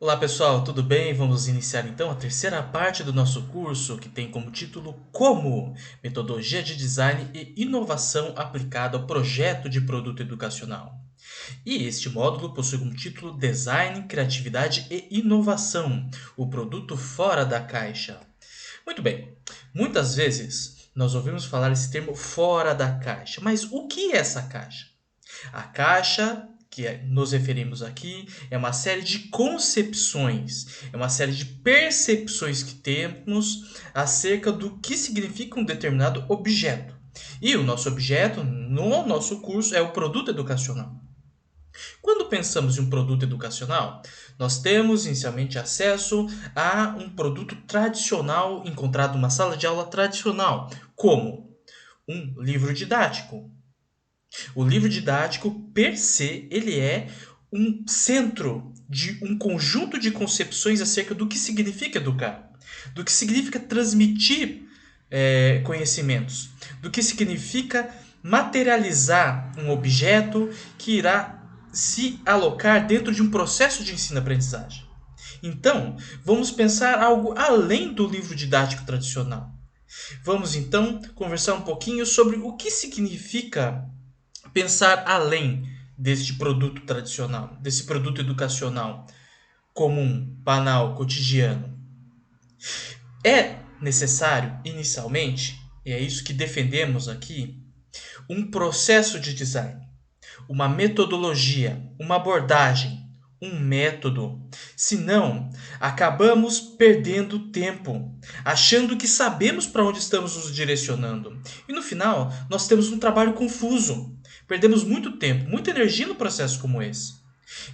Olá pessoal, tudo bem? Vamos iniciar então a terceira parte do nosso curso que tem como título Como? Metodologia de Design e Inovação aplicada ao projeto de produto educacional. E este módulo possui como título Design, Criatividade e Inovação, o produto fora da caixa. Muito bem, muitas vezes nós ouvimos falar esse termo fora da caixa, mas o que é essa caixa? A caixa que nos referimos aqui é uma série de concepções, é uma série de percepções que temos acerca do que significa um determinado objeto. E o nosso objeto, no nosso curso, é o produto educacional. Quando pensamos em um produto educacional, nós temos inicialmente acesso a um produto tradicional encontrado numa sala de aula tradicional, como um livro didático. O livro didático, per se, ele é um centro de um conjunto de concepções acerca do que significa educar, do que significa transmitir conhecimentos, do que significa materializar um objeto que irá se alocar dentro de um processo de ensino-aprendizagem. Então, vamos pensar algo além do livro didático tradicional. Vamos então conversar um pouquinho sobre o que significa pensar além deste produto tradicional, desse produto educacional comum, banal, cotidiano. É necessário, inicialmente, e é isso que defendemos aqui, um processo de design, uma metodologia, uma abordagem, um método. Senão, acabamos perdendo tempo, achando que sabemos para onde estamos nos direcionando. E no final, nós temos um trabalho confuso. Perdemos muito tempo, muita energia no processo como esse.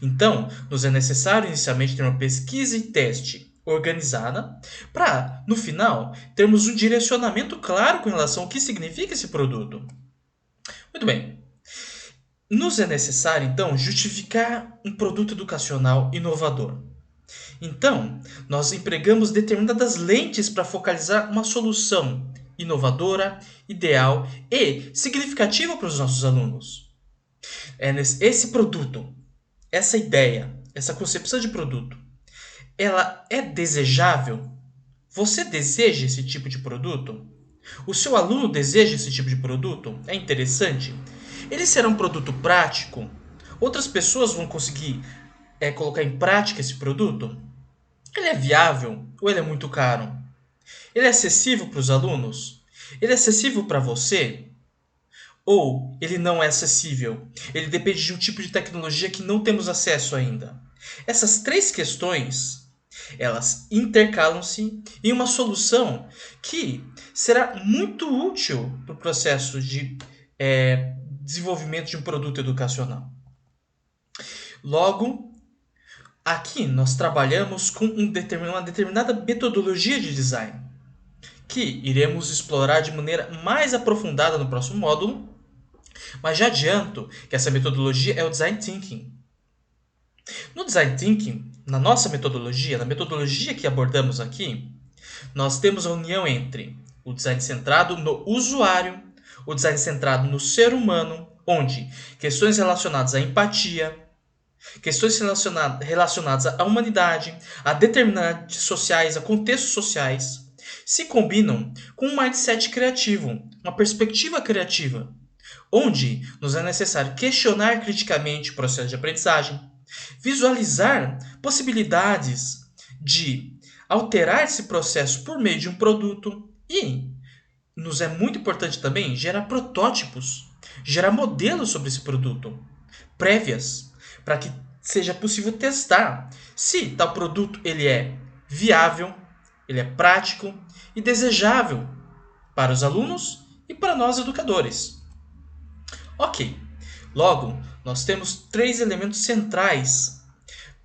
Então, nos é necessário inicialmente ter uma pesquisa e teste organizada para, no final, termos um direcionamento claro com relação ao que significa esse produto. Muito bem, nos é necessário, então, justificar um produto educacional inovador. Então, nós empregamos determinadas lentes para focalizar uma solução inovadora, ideal e significativa para os nossos alunos. Esse produto, essa ideia, essa concepção de produto, ela é desejável? Você deseja esse tipo de produto? O seu aluno deseja esse tipo de produto? É interessante? Ele será um produto prático? Outras pessoas vão conseguir colocar em prática esse produto? Ele é viável ou ele é muito caro? Ele é acessível para os alunos? Ele é acessível para você? Ou ele não é acessível? Ele depende de um tipo de tecnologia que não temos acesso ainda. Essas três questões, elas intercalam-se em uma solução que será muito útil para o processo de desenvolvimento de um produto educacional. Logo, aqui nós trabalhamos com uma determinada metodologia de design, que iremos explorar de maneira mais aprofundada no próximo módulo, mas já adianto que essa metodologia é o Design Thinking. No Design Thinking, na nossa metodologia, na metodologia que abordamos aqui, nós temos a união entre o design centrado no usuário, o design centrado no ser humano, onde questões relacionadas à empatia, questões relacionadas à humanidade, a determinantes sociais, a contextos sociais, se combinam com um mindset criativo, uma perspectiva criativa, onde nos é necessário questionar criticamente o processo de aprendizagem, visualizar possibilidades de alterar esse processo por meio de um produto e nos é muito importante também gerar protótipos, gerar modelos sobre esse produto, prévias, para que seja possível testar se tal produto ele é viável, ele é prático e desejável para os alunos e para nós educadores. Ok, logo nós temos três elementos centrais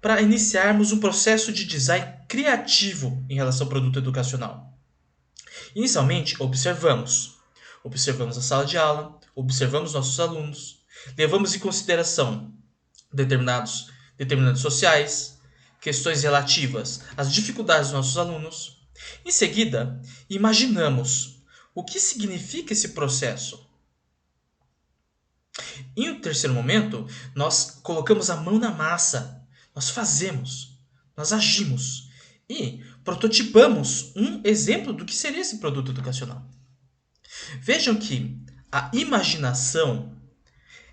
para iniciarmos um processo de design criativo em relação ao produto educacional. Inicialmente, observamos a sala de aula, observamos nossos alunos, levamos em consideração determinantes sociais, questões relativas às dificuldades dos nossos alunos. Em seguida, imaginamos o que significa esse processo. Em um terceiro momento, nós colocamos a mão na massa, nós fazemos. nós agimos e prototipamos um exemplo do que seria esse produto educacional. Vejam que a imaginação,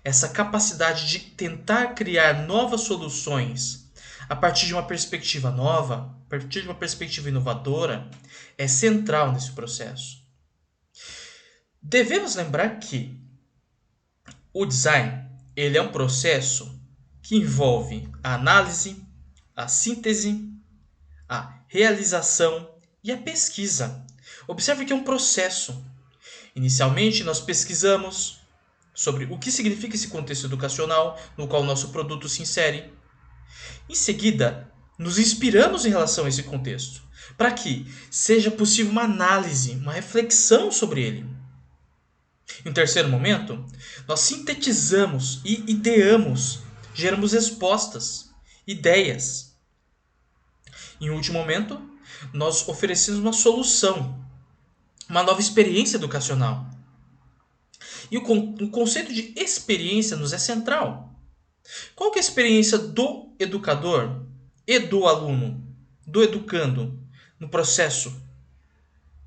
essa capacidade de tentar criar novas soluções a partir de uma perspectiva nova, a partir de uma perspectiva inovadora, é central nesse processo. Devemos lembrar que o design, ele é um processo que envolve a análise, a síntese, a realização e a pesquisa. Observe que é um processo. Inicialmente, nós pesquisamos sobre o que significa esse contexto educacional no qual o nosso produto se insere. Em seguida, nos inspiramos em relação a esse contexto, para que seja possível uma análise, uma reflexão sobre ele. Em terceiro momento, nós sintetizamos e ideamos, geramos respostas, ideias. Em último momento, nós oferecemos uma solução, uma nova experiência educacional. E o conceito de experiência nos é central. Qual que é a experiência do educador e do aluno, do educando, no processo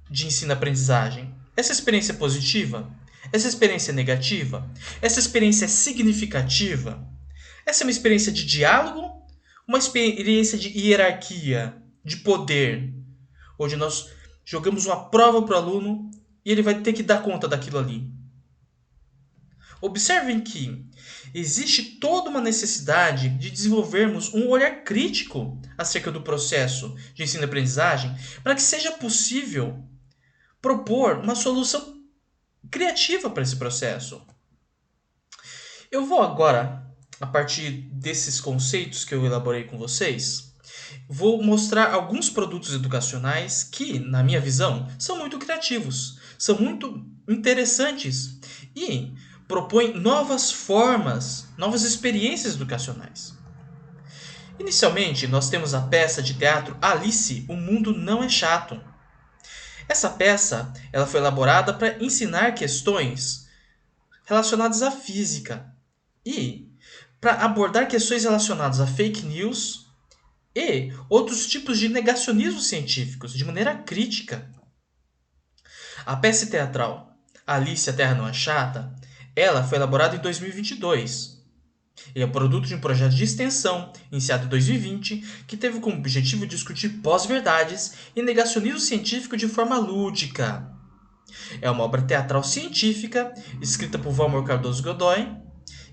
de ensino-aprendizagem? Essa experiência é positiva? Essa experiência é negativa? Essa experiência é significativa? Essa é uma experiência de diálogo? Uma experiência de hierarquia, de poder, onde nós jogamos uma prova para o aluno e ele vai ter que dar conta daquilo ali? Observem que existe toda uma necessidade de desenvolvermos um olhar crítico acerca do processo de ensino-aprendizagem para que seja possível propor uma solução criativa para esse processo. Eu vou agora, a partir desses conceitos que eu elaborei com vocês, vou mostrar alguns produtos educacionais que, na minha visão, são muito criativos, são muito interessantes e propõem novas formas, novas experiências educacionais. Inicialmente, nós temos a peça de teatro Alice, O Mundo Não é Chato. Essa peça ela foi elaborada para ensinar questões relacionadas à física e para abordar questões relacionadas a fake news e outros tipos de negacionismo científicos de maneira crítica. A peça teatral Alice, a Terra Não é Chata, ela foi elaborada em 2022 e é produto de um projeto de extensão iniciado em 2020 que teve como objetivo discutir pós-verdades e negacionismo científico de forma lúdica. É uma obra teatral científica escrita por Valmor Cardoso Godoy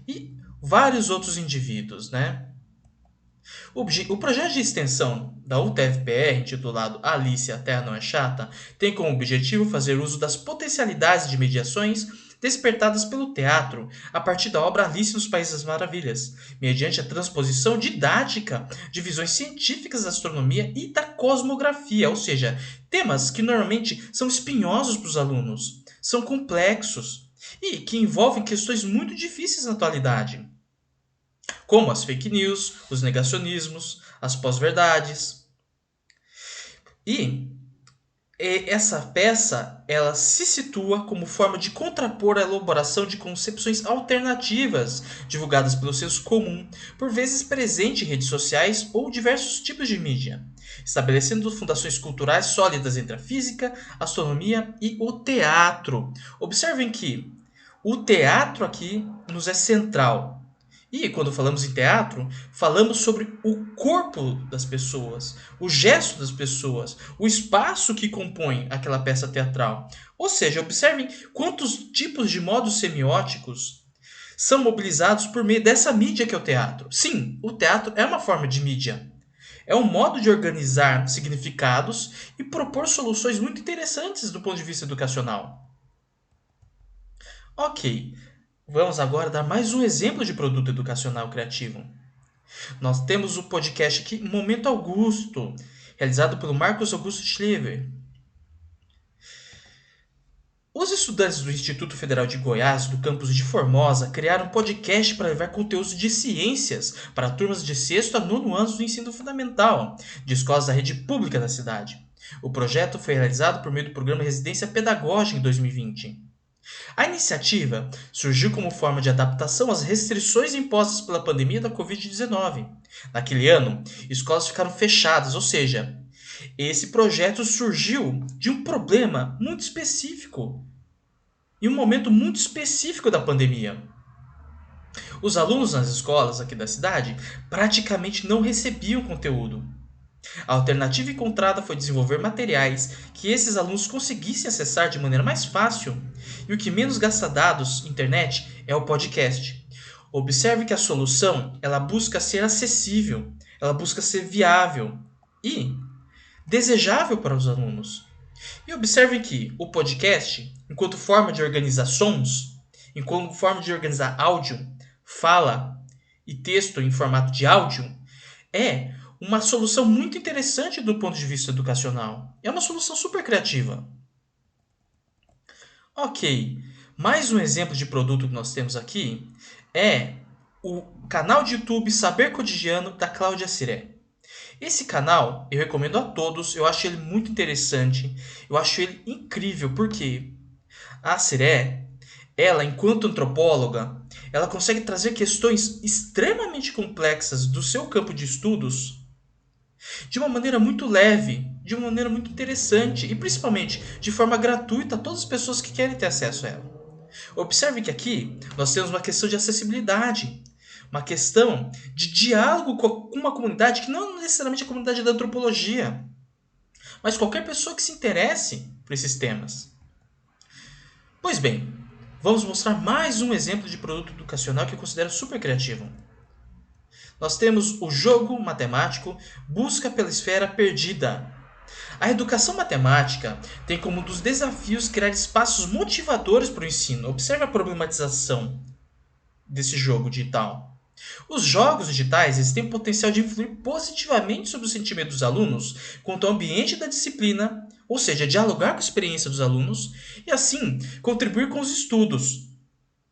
e vários outros indivíduos, né? O projeto de extensão da UTFPR, intitulado Alice, a Terra Não é Chata, tem como objetivo fazer uso das potencialidades de mediações despertadas pelo teatro a partir da obra Alice nos Países das Maravilhas, mediante a transposição didática de visões científicas da astronomia e da cosmografia, ou seja, temas que normalmente são espinhosos para os alunos, são complexos e que envolvem questões muito difíceis na atualidade, como as fake news, os negacionismos, as pós-verdades. E essa peça ela se situa como forma de contrapor a elaboração de concepções alternativas divulgadas pelo senso comum, por vezes presente em redes sociais ou diversos tipos de mídia, estabelecendo fundações culturais sólidas entre a física, a astronomia e o teatro. Observem que o teatro aqui nos é central. E quando falamos em teatro, falamos sobre o corpo das pessoas, o gesto das pessoas, o espaço que compõe aquela peça teatral. Ou seja, observem quantos tipos de modos semióticos são mobilizados por meio dessa mídia que é o teatro. Sim, o teatro é uma forma de mídia. É um modo de organizar significados e propor soluções muito interessantes do ponto de vista educacional. Ok. Vamos agora dar mais um exemplo de produto educacional criativo. Nós temos o podcast aqui Momento Augusto, realizado pelo Marcos Augusto Schlever. Os estudantes do Instituto Federal de Goiás, do campus de Formosa, criaram um podcast para levar conteúdos de ciências para turmas de 6º a 9º anos do ensino fundamental, de escolas da rede pública da cidade. O projeto foi realizado por meio do programa Residência Pedagógica em 2020. A iniciativa surgiu como forma de adaptação às restrições impostas pela pandemia da Covid-19. Naquele ano, escolas ficaram fechadas, ou seja, esse projeto surgiu de um problema muito específico, em um momento muito específico da pandemia. Os alunos nas escolas aqui da cidade praticamente não recebiam conteúdo. A alternativa encontrada foi desenvolver materiais que esses alunos conseguissem acessar de maneira mais fácil, e o que menos gasta dados, internet, é o podcast. Observe que a solução, ela busca ser acessível, ela busca ser viável e desejável para os alunos. E observe que o podcast, enquanto forma de organizar sons, enquanto forma de organizar áudio, fala e texto em formato de áudio, é uma solução muito interessante do ponto de vista educacional. É uma solução super criativa. Ok, mais um exemplo de produto que nós temos aqui é o canal de YouTube Saber Cotidiano da Cláudia Ciré. Esse canal eu recomendo a todos, eu acho ele muito interessante, eu acho ele incrível, porque a Ciré, ela, enquanto antropóloga, ela consegue trazer questões extremamente complexas do seu campo de estudos de uma maneira muito leve, de uma maneira muito interessante e principalmente de forma gratuita a todas as pessoas que querem ter acesso a ela. Observe que aqui nós temos uma questão de acessibilidade, uma questão de diálogo com uma comunidade que não é necessariamente a comunidade da antropologia, mas qualquer pessoa que se interesse por esses temas. Pois bem, vamos mostrar mais um exemplo de produto educacional que eu considero super criativo. Nós temos o jogo matemático Busca pela Esfera Perdida. A educação matemática tem como um dos desafios criar espaços motivadores para o ensino. Observe a problematização desse jogo digital. Os jogos digitais eles têm o potencial de influir positivamente sobre o sentimento dos alunos quanto ao ambiente da disciplina, ou seja, dialogar com a experiência dos alunos e, assim, contribuir com os estudos.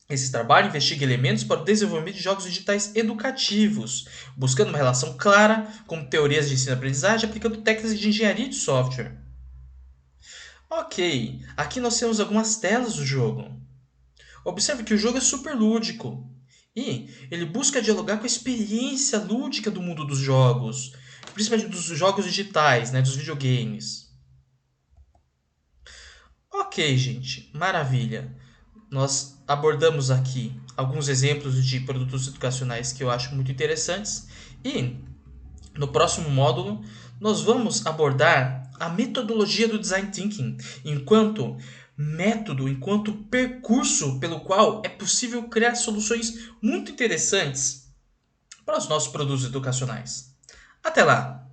Esse trabalho investiga elementos para o desenvolvimento de jogos digitais educativos, buscando uma relação clara com teorias de ensino-aprendizagem aplicando técnicas de engenharia de software. Ok, aqui nós temos algumas telas do jogo. Observe que o jogo é super lúdico e ele busca dialogar com a experiência lúdica do mundo dos jogos, principalmente dos jogos digitais, né, dos videogames. Ok, gente, maravilha. Nós abordamos aqui alguns exemplos de produtos educacionais que eu acho muito interessantes e no próximo módulo nós vamos abordar a metodologia do design thinking enquanto método, enquanto percurso pelo qual é possível criar soluções muito interessantes para os nossos produtos educacionais. Até lá!